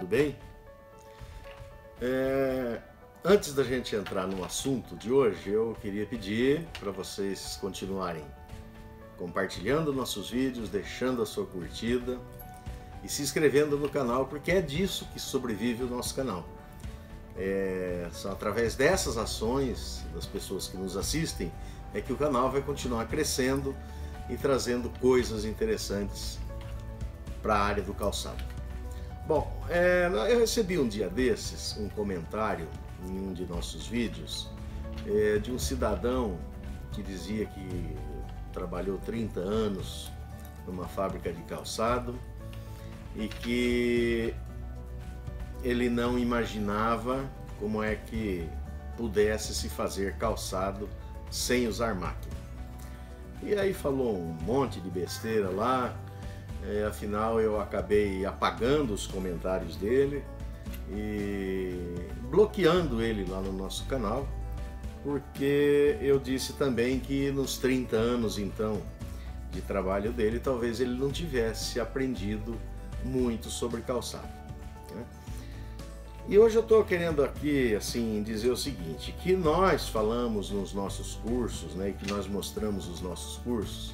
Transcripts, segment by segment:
tudo bem? Antes da gente entrar no assunto de hoje, eu queria pedir para vocês continuarem compartilhando nossos vídeos, deixando a sua curtida e se inscrevendo no canal, porque é disso que sobrevive o nosso canal. São através dessas ações das pessoas que nos assistem é que o canal vai continuar crescendo e trazendo coisas interessantes para a área do calçado. Bom, eu recebi um dia desses um comentário em um de nossos vídeos de um cidadão que dizia que trabalhou 30 anos numa fábrica de calçado e que ele não imaginava como é que pudesse se fazer calçado sem usar máquina. E aí falou um monte de besteira lá, afinal eu acabei apagando os comentários dele e bloqueando ele lá no nosso canal, porque eu disse também que nos 30 anos então de trabalho dele, talvez ele não tivesse aprendido muito sobre calçado, né? E hoje eu estou querendo aqui assim dizer o seguinte, que nós falamos nos nossos cursos, né, e que nós mostramos os nossos cursos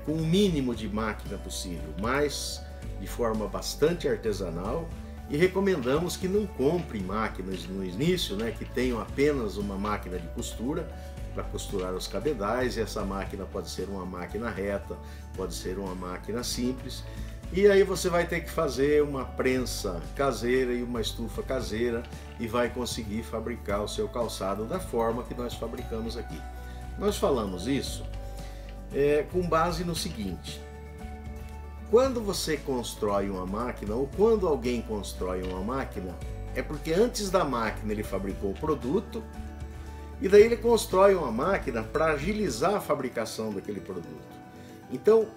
com o mínimo de máquina possível, mas de forma bastante artesanal, e recomendamos que não comprem máquinas no início, né, que tenham apenas uma máquina de costura para costurar os cabedais, e essa máquina pode ser uma máquina reta, pode ser uma máquina simples, e aí você vai ter que fazer uma prensa caseira e uma estufa caseira e vai conseguir fabricar o seu calçado da forma que nós fabricamos aqui. Nós falamos isso com base no seguinte: quando você constrói uma máquina, ou quando alguém constrói uma máquina, é porque antes da máquina ele fabricou o produto, e daí ele constrói uma máquina para agilizar a fabricação daquele produto. Então,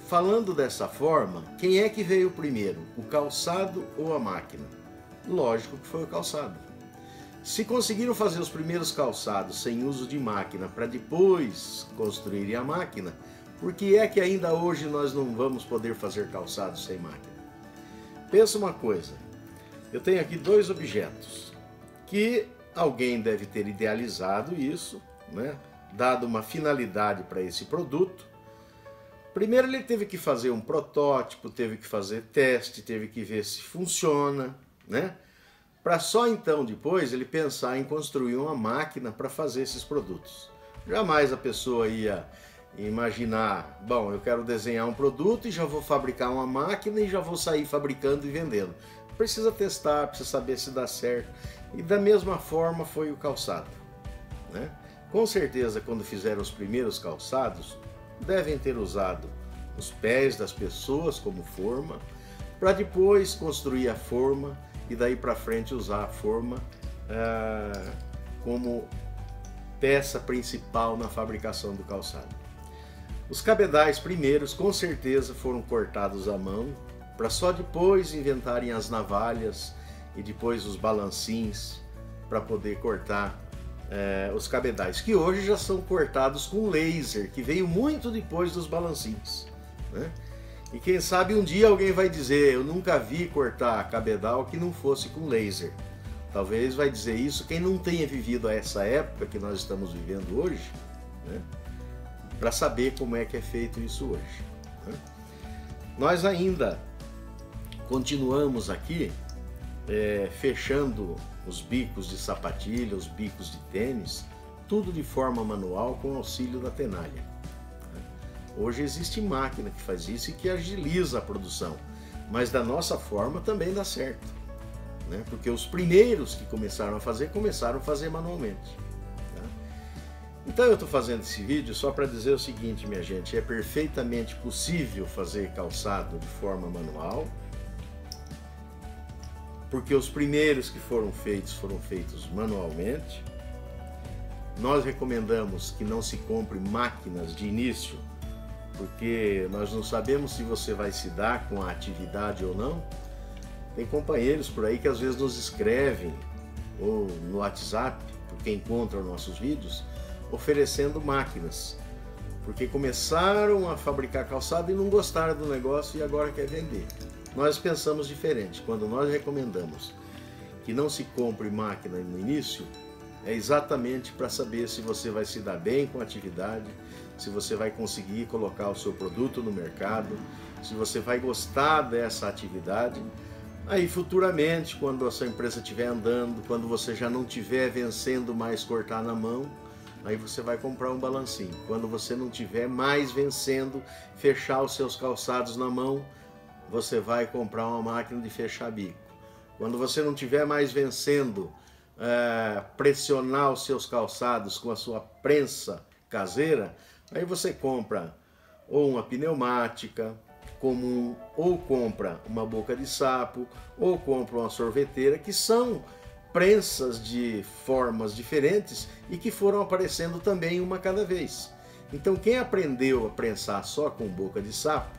falando dessa forma, quem é que veio primeiro, o calçado ou a máquina? Lógico que foi o calçado. Se conseguiram fazer os primeiros calçados sem uso de máquina para depois construírem a máquina, por que é que ainda hoje nós não vamos poder fazer calçados sem máquina? Pensa uma coisa, eu tenho aqui dois objetos, que alguém deve ter idealizado isso, né? Dado uma finalidade para esse produto. Primeiro ele teve que fazer um protótipo, teve que fazer teste, teve que ver se funciona, né? Para só então depois ele pensar em construir uma máquina para fazer esses produtos. Jamais a pessoa ia imaginar, bom, eu quero desenhar um produto e já vou fabricar uma máquina e já vou sair fabricando e vendendo. Precisa testar, precisa saber se dá certo. E da mesma forma foi o calçado, né? Com certeza quando fizeram os primeiros calçados, devem ter usado os pés das pessoas como forma, para depois construir a forma e daí para frente usar a forma como peça principal na fabricação do calçado. Os cabedais primeiros com certeza foram cortados à mão, para só depois inventarem as navalhas e depois os balancins para poder cortar os cabedais, que hoje já são cortados com laser, que veio muito depois dos balancins, né? E quem sabe um dia alguém vai dizer, eu nunca vi cortar cabedal que não fosse com laser. Talvez vai dizer isso quem não tenha vivido essa época que nós estamos vivendo hoje, né? Para saber como é que é feito isso hoje, né? Nós ainda continuamos aqui fechando os bicos de sapatilha, os bicos de tênis, tudo de forma manual com auxílio da tenalha. Hoje existe máquina que faz isso e que agiliza a produção, mas da nossa forma também dá certo, né? Porque os primeiros que começaram a fazer manualmente, tá? Então eu estou fazendo esse vídeo só para dizer o seguinte, minha gente, é perfeitamente possível fazer calçado de forma manual, porque os primeiros que foram feitos manualmente. Nós recomendamos que não se compre máquinas de início, porque nós não sabemos se você vai se dar com a atividade ou não. Tem companheiros por aí que às vezes nos escrevem, ou no WhatsApp, porque encontram nossos vídeos, oferecendo máquinas, porque começaram a fabricar calçado e não gostaram do negócio e agora quer vender. nós pensamos diferente. Quando nós recomendamos que não se compre máquina no início, é exatamente para saber se você vai se dar bem com a atividade, se você vai conseguir colocar o seu produto no mercado, se você vai gostar dessa atividade. Aí futuramente, quando a sua empresa estiver andando, quando você já não estiver vencendo mais cortar na mão, aí você vai comprar um balancinho. Quando você não estiver mais vencendo fechar os seus calçados na mão, você vai comprar uma máquina de fechar bico. Quando você não estiver mais vencendo pressionar os seus calçados com a sua prensa caseira, aí você compra ou uma pneumática comum, ou compra uma boca de sapo, ou compra uma sorveteira, que são prensas de formas diferentes e que foram aparecendo também uma cada vez. Então quem aprendeu a prensar só com boca de sapo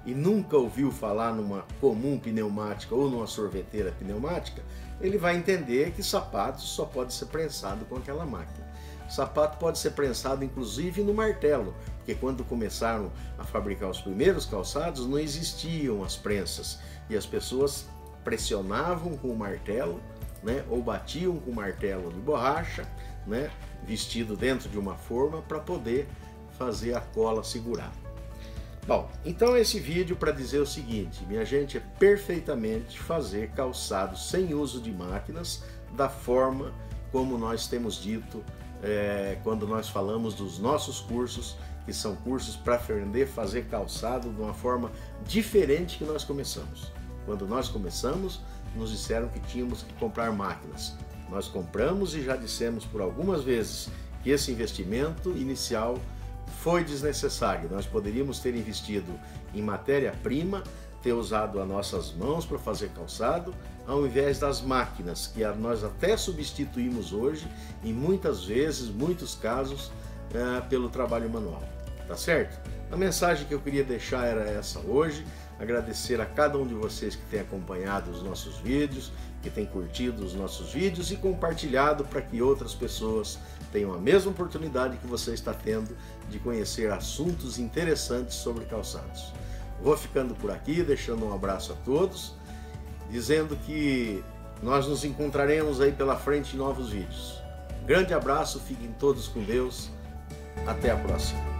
e nunca ouviu falar numa comum pneumática ou numa sorveteira pneumática, ele vai entender que sapato só pode ser prensado com aquela máquina. Sapato pode ser prensado inclusive no martelo, porque quando começaram a fabricar os primeiros calçados não existiam as prensas e as pessoas pressionavam com o martelo, né, ou batiam com o martelo de borracha, né, vestido dentro de uma forma para poder fazer a cola segurar. Bom, então esse vídeo para dizer o seguinte, minha gente, é perfeitamente fazer calçado sem uso de máquinas da forma como nós temos dito quando nós falamos dos nossos cursos, que são cursos para aprender a fazer calçado de uma forma diferente que nós começamos. Quando nós começamos, nos disseram que tínhamos que comprar máquinas. Nós compramos e já dissemos por algumas vezes que esse investimento inicial foi desnecessário. Nós poderíamos ter investido em matéria-prima, ter usado as nossas mãos para fazer calçado, ao invés das máquinas, que nós até substituímos hoje, e muitas vezes, muitos casos, pelo trabalho manual. Tá certo? A mensagem que eu queria deixar era essa hoje. Agradecer a cada um de vocês que tem acompanhado os nossos vídeos, que tem curtido os nossos vídeos e compartilhado para que outras pessoas tenham a mesma oportunidade que você está tendo de conhecer assuntos interessantes sobre calçados. Vou ficando por aqui, deixando um abraço a todos, dizendo que nós nos encontraremos aí pela frente em novos vídeos. Grande abraço, fiquem todos com Deus, até a próxima.